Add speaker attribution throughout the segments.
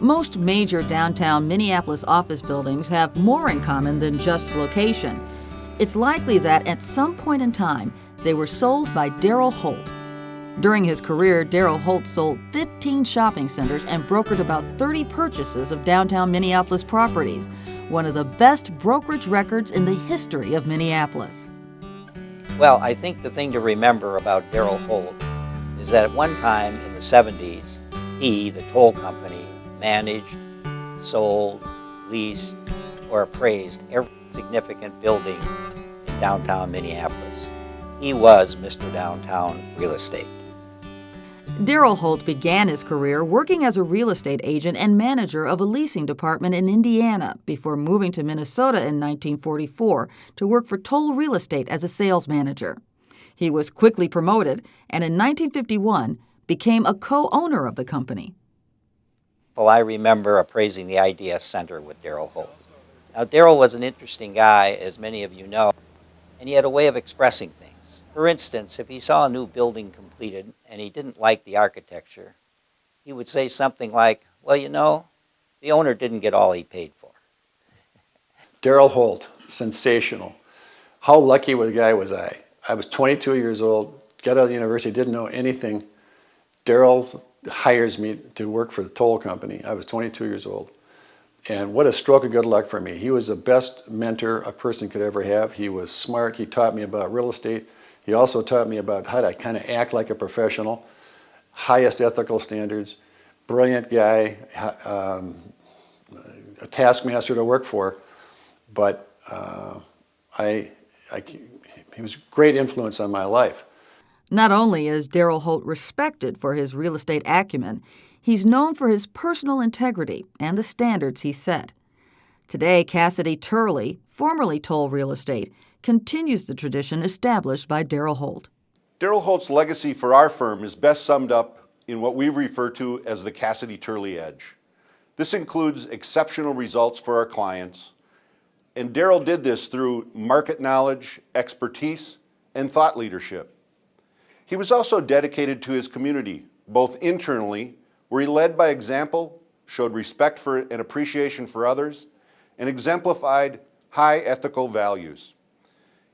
Speaker 1: Most major downtown Minneapolis office buildings have more in common than just location. It's likely that at some point in time, they were sold by Darrel Holt. During his career, Darrel Holt sold 15 shopping centers and brokered about 30 purchases of downtown Minneapolis properties, one of the best brokerage records in the history of Minneapolis.
Speaker 2: Well, I think the thing to remember about Darrel Holt is that at one time in the 70s, he, the Towle company, managed, sold, leased, or appraised every significant building in downtown Minneapolis. He was Mr. Downtown Real Estate.
Speaker 1: Darrel Holt began his career working as a real estate agent and manager of a leasing department in Indiana before moving to Minnesota in 1944 to work for Towle Real Estate as a sales manager. He was quickly promoted and in 1951 became a co-owner of the company.
Speaker 2: Well, I remember appraising the IDS Center with Darrel Holt. Now, Darrel was an interesting guy, as many of you know, and he had a way of expressing things. For instance, if he saw a new building completed and he didn't like the architecture, he would say something like, well, you know, the owner didn't get all he paid for.
Speaker 3: Darrel Holt, sensational. How lucky of a guy was I? I was 22 years old, got out of the university, didn't know anything. Darrel hires me to work for the Towle company. I was 22 years old. And what a stroke of good luck for me. He was the best mentor a person could ever have. He was smart. He taught me about real estate. He also taught me about how to kind of act like a professional, highest ethical standards, brilliant guy, a taskmaster to work for. But he was a great influence on my life.
Speaker 1: Not only is Darrel Holt respected for his real estate acumen, he's known for his personal integrity and the standards he set. Today, Cassidy Turley, formerly Towle Real Estate, continues the tradition established by Darrel Holt.
Speaker 4: Darrel Holt's legacy for our firm is best summed up in what we refer to as the Cassidy Turley Edge. This includes exceptional results for our clients, and Darrel did this through market knowledge, expertise, and thought leadership. He was also dedicated to his community, both internally, where he led by example, showed respect for and appreciation for others, and exemplified high ethical values.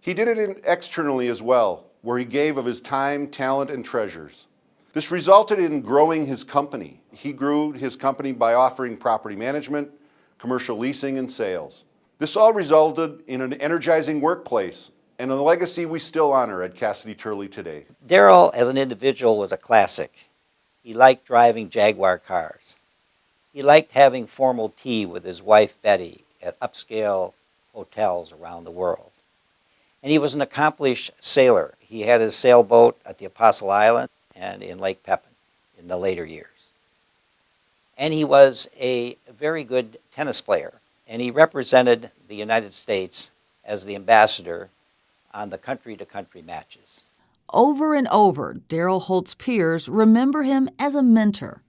Speaker 4: He did it externally as well, where he gave of his time, talent, and treasures. This resulted in growing his company. He grew his company by offering property management, commercial leasing, and sales. This all resulted in an energizing workplace and a legacy we still honor at Cassidy Turley today.
Speaker 2: Darrel, as an individual, was a classic. He liked driving Jaguar cars. He liked having formal tea with his wife, Betty, at upscale hotels around the world. And he was an accomplished sailor. He had his sailboat at the Apostle Island and in Lake Pepin in the later years. And he was a very good tennis player. And he represented the United States as the ambassador on the country-to-country matches.
Speaker 1: Over and over, Darrel Holt's peers remember him as a mentor.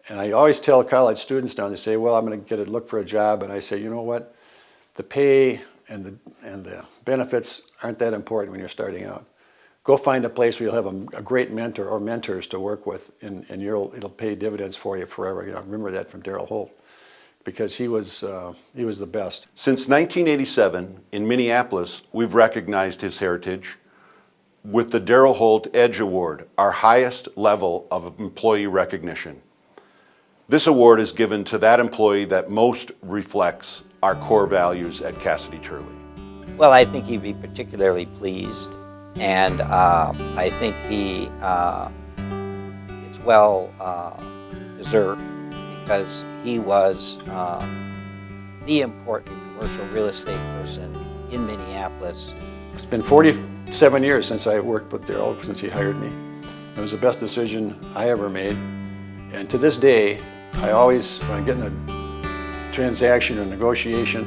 Speaker 3: And I always tell college students now, they say, well, I'm going to look for a job. And I say, you know what? The pay and the benefits aren't that important when you're starting out. Go find a place where you'll have a great mentor or mentors to work with, and it'll pay dividends for you forever. You know, remember that from Darrel Holt, because he was the best.
Speaker 4: Since 1987, in Minneapolis, we've recognized his heritage with the Darrel Holt Edge Award, our highest level of employee recognition. This award is given to that employee that most reflects our core values at Cassidy Turley.
Speaker 2: Well, I think he'd be particularly pleased, and I think it's well deserved, because he was the important commercial real estate person in Minneapolis.
Speaker 3: It's been 47 years since I worked with Darrel, since he hired me. It was the best decision I ever made. And to this day, I always, when I'm getting a transaction or negotiation,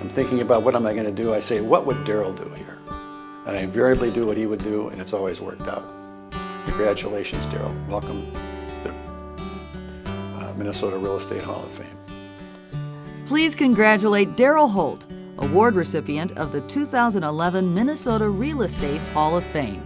Speaker 3: I'm thinking about what am I going to do. I say, what would Darrel do here? And I invariably do what he would do, and it's always worked out. Congratulations, Darrel. Welcome to the Minnesota Real Estate Hall of Fame.
Speaker 1: Please congratulate Darrel Holt, award recipient of the 2011 Minnesota Real Estate Hall of Fame.